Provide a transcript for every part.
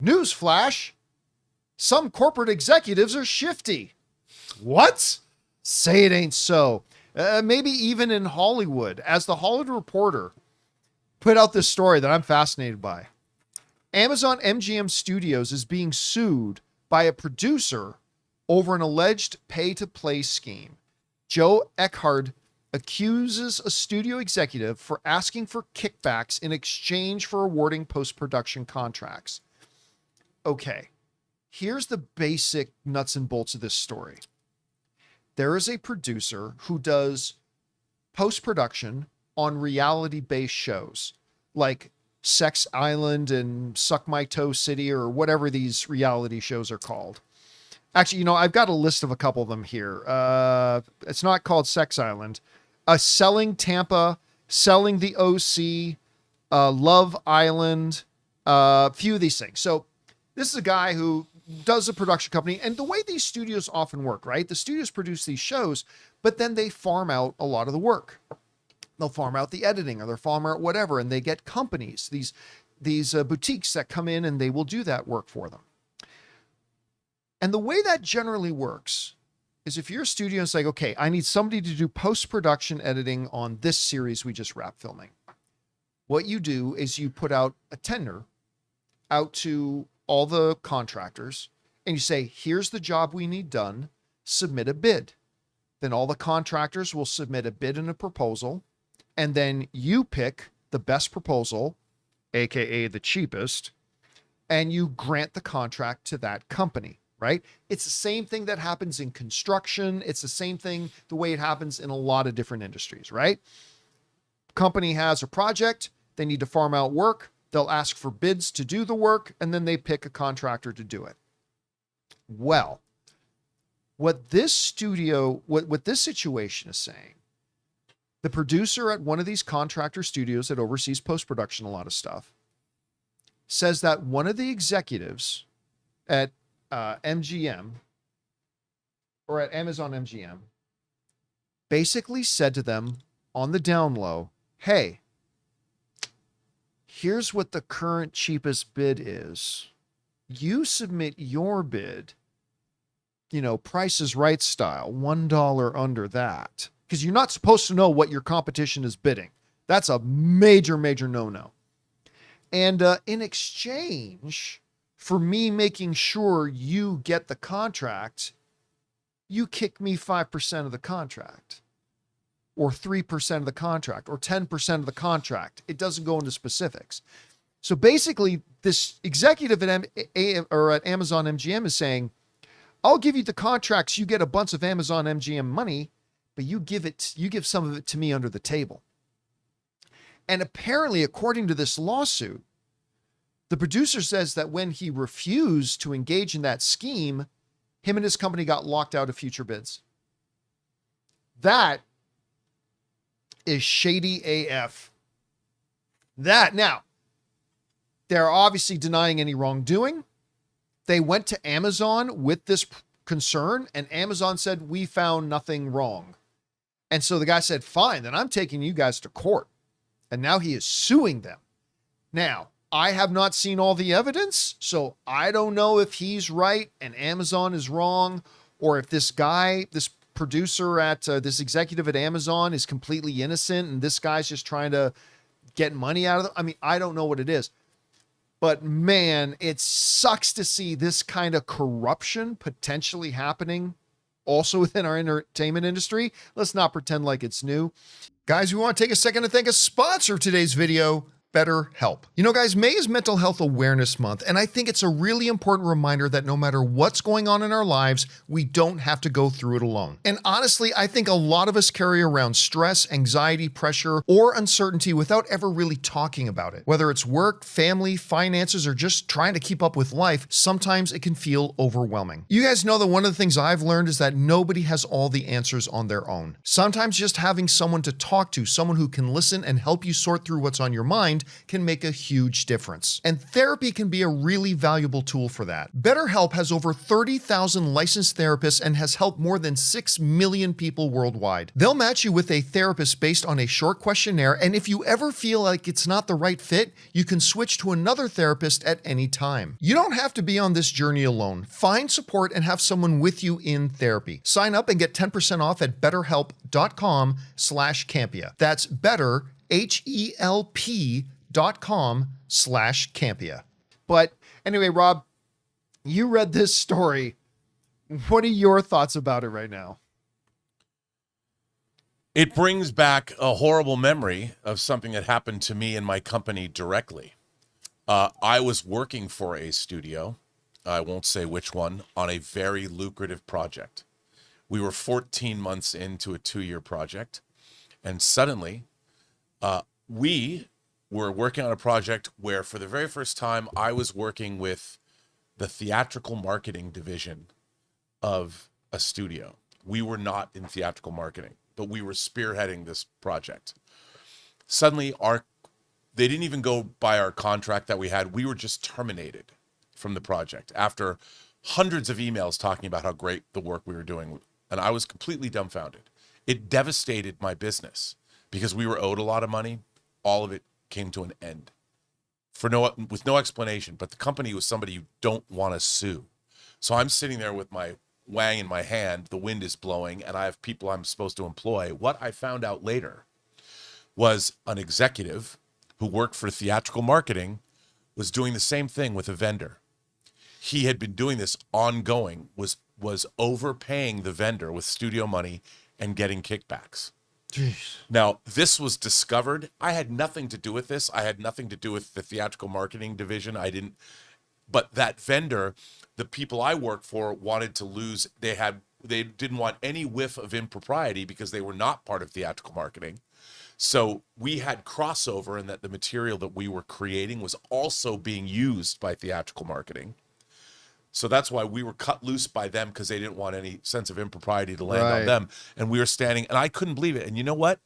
Newsflash, some corporate executives are shifty. What? Say it ain't so. Maybe even in Hollywood, as the Hollywood Reporter put out this story that I'm fascinated by. Amazon MGM Studios is being sued by a producer over an alleged pay-to-play scheme. Joe Eckhard accuses a studio executive for asking for kickbacks in exchange for awarding post-production contracts. Okay, here's the basic nuts and bolts of this story. There is a producer who does post-production on reality-based shows like Sex Island and Suck My Toe City or whatever these reality shows are called. Actually, I've got a list of a couple of them here. It's not called Sex Island. Selling Tampa, Selling the OC, Love Island, a few of these things. So this is a guy who does a production company, and the way these studios often work, right? The studios produce these shows, but then they farm out a lot of the work. They'll farm out the editing or they'll farm out whatever, and they get companies, these boutiques that come in and they will do that work for them. And the way that generally works is if you're a studio and it's like, okay, I need somebody to do post-production editing on this series we just wrapped filming. What you do is you put out a tender out to all the contractors and you say, here's the job we need done, submit a bid. Then all the contractors will submit a bid and a proposal. And then you pick the best proposal, AKA the cheapest, and you grant the contract to that company, right? It's the same thing that happens in construction. It's the same thing, the way it happens in a lot of different industries, right? Company has a project. They need to farm out work. They'll ask for bids to do the work, and then they pick a contractor to do it. Well, what this situation is saying, the producer at one of these contractor studios that oversees post-production, a lot of stuff, says that one of the executives at MGM or at Amazon MGM basically said to them on the down low, hey, here's what the current cheapest bid is. You submit your bid, Price is Right style, $1 under that. Because you're not supposed to know what your competition is bidding. That's a major, major no-no. And in exchange for me making sure you get the contract, you kick me 5% of the contract, or 3% of the contract, or 10% of the contract. It doesn't go into specifics. So basically, this executive at Amazon MGM is saying, I'll give you the contracts, you get a bunch of Amazon MGM money, but you give some of it to me under the table. And apparently, according to this lawsuit, the producer says that when he refused to engage in that scheme, him and his company got locked out of future bids. That is shady AF. Now, they're obviously denying any wrongdoing. They went to Amazon with this concern, and Amazon said, we found nothing wrong. And so the guy said, fine, then I'm taking you guys to court. And now he is suing them. Now, I have not seen all the evidence, so I don't know if he's right and Amazon is wrong, or if this guy, this producer at this executive at Amazon is completely innocent and this guy's just trying to get money out of them. I mean, I don't know what it is. But man, it sucks to see this kind of corruption potentially happening also within our entertainment industry. Let's not pretend like it's new. Guys, we want to take a second to thank a sponsor of today's video, BetterHelp. Guys, May is Mental Health Awareness Month, and I think it's a really important reminder that no matter what's going on in our lives, we don't have to go through it alone. And honestly, I think a lot of us carry around stress, anxiety, pressure, or uncertainty without ever really talking about it. Whether it's work, family, finances, or just trying to keep up with life, sometimes it can feel overwhelming. You guys know that one of the things I've learned is that nobody has all the answers on their own. Sometimes just having someone to talk to, someone who can listen and help you sort through what's on your mind, mind can make a huge difference. And therapy can be a really valuable tool for that. BetterHelp has over 30,000 licensed therapists and has helped more than 6 million people worldwide. They'll match you with a therapist based on a short questionnaire, and if you ever feel like it's not the right fit, you can switch to another therapist at any time. You don't have to be on this journey alone. Find support and have someone with you in therapy. Sign up and get 10% off at betterhelp.com/Campea. That's better, HELP.com/Campea. But anyway, Rob, you read this story. What are your thoughts about it right now? It brings back a horrible memory of something that happened to me and my company directly. I was working for a studio, I won't say which one, on a very lucrative project. We were 14 months into a 2-year project, and suddenly we were working on a project where for the very first time I was working with the theatrical marketing division of a studio. We were not in theatrical marketing, but we were spearheading this project. Suddenly they didn't even go by our contract that we had. We were just terminated from the project after hundreds of emails talking about how great the work we were doing. And I was completely dumbfounded. It devastated my business because we were owed a lot of money. All of it came to an end with no explanation. But the company was somebody you don't want to sue. So I'm sitting there with my wang in my hand. The wind is blowing and I have people I'm supposed to employ. What I found out later was an executive who worked for theatrical marketing was doing the same thing with a vendor. He had been doing this ongoing, was overpaying the vendor with studio money and getting kickbacks. Jeez. Now, this was discovered. I had nothing to do with this. I had nothing to do with the theatrical marketing division. But that vendor, the people I worked for wanted to lose. They didn't want any whiff of impropriety because they were not part of theatrical marketing. So we had crossover in that the material that we were creating was also being used by theatrical marketing. So that's why we were cut loose by them, because they didn't want any sense of impropriety to land on them. And we were standing, and I couldn't believe it. And you know what?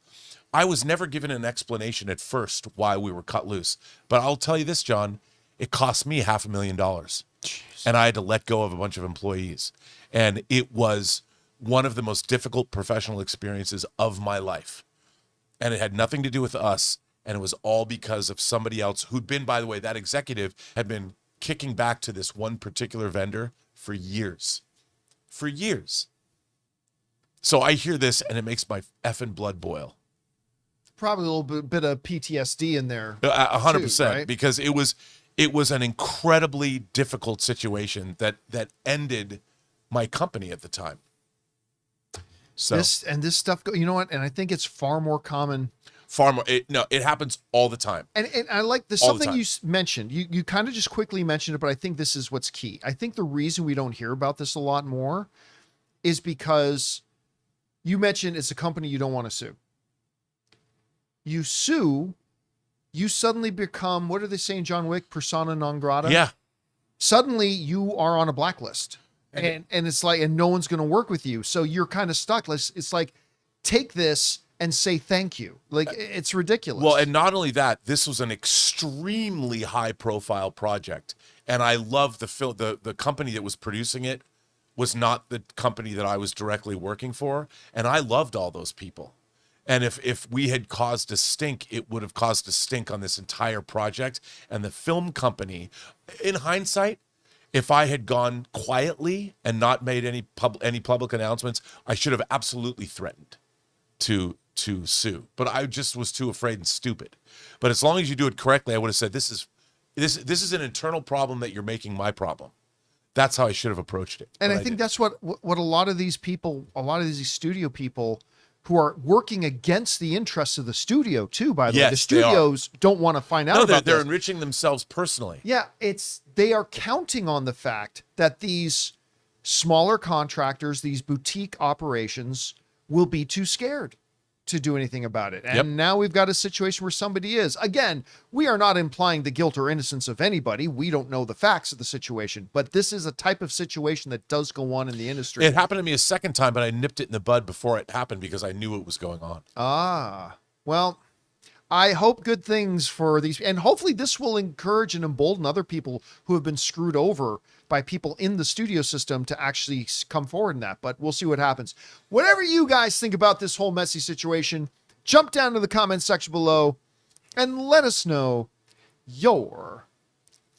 I was never given an explanation at first why we were cut loose. But I'll tell you this, John, it cost me $500,000. Jeez. And I had to let go of a bunch of employees. And it was one of the most difficult professional experiences of my life. And it had nothing to do with us. And it was all because of somebody else who'd been, by the way, that executive had been kicking back to this one particular vendor for years. For years. So I hear this and it makes my effing blood boil. Probably a little bit of PTSD in there. 100%, too, right? Because it was an incredibly difficult situation that ended my company at the time. So this stuff, you know what? And I think it's far more common. It happens all the time. And I like this, something you mentioned. You kind of just quickly mentioned it, but I think this is what's key. I think the reason we don't hear about this a lot more is because you mentioned it's a company you don't want to sue. You sue, you suddenly become, what are they saying, John Wick, persona non grata? Yeah. Suddenly you are on a blacklist. And it's like, and no one's going to work with you. So you're kind of stuck. It's like, take this and say thank you. Like, it's ridiculous. Well, and not only that, this was an extremely high profile project. And I love the company that was producing it was not the company that I was directly working for. And I loved all those people. And if we had caused a stink, it would have caused a stink on this entire project. And the film company, in hindsight, if I had gone quietly and not made any public announcements, I should have absolutely threatened to sue. But I just was too afraid and stupid. But as long as you do it correctly, I would have said, this is an internal problem that you're making my problem. That's how I should have approached it. And I think that's what a lot of these people, a lot of these studio people who are working against the interests of the studio too, by the way. The studios don't want to find out about they're this. enriching themselves personally. Yeah, they are counting on the fact that these smaller contractors, these boutique operations will be too scared to do anything about it. And now we've got a situation where somebody is. Again, we are not implying the guilt or innocence of anybody. We don't know the facts of the situation, but this is a type of situation that does go on in the industry. It happened to me a second time, but I nipped it in the bud before it happened because I knew it was going on. Well, I hope good things for these, and hopefully this will encourage and embolden other people who have been screwed over by people in the studio system to actually come forward in that. But we'll see what happens. Whatever you guys think about this whole messy situation, jump down to the comment section below and let us know your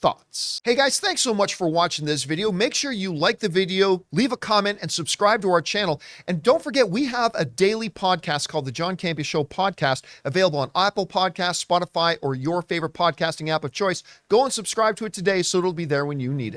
thoughts. Hey guys, thanks so much for watching this video. Make sure you like the video, leave a comment, and subscribe to our channel. And don't forget, we have a daily podcast called the John Campea Show podcast, available on Apple Podcasts, Spotify, or your favorite podcasting app of choice. Go and subscribe to it today so it'll be there when you need it.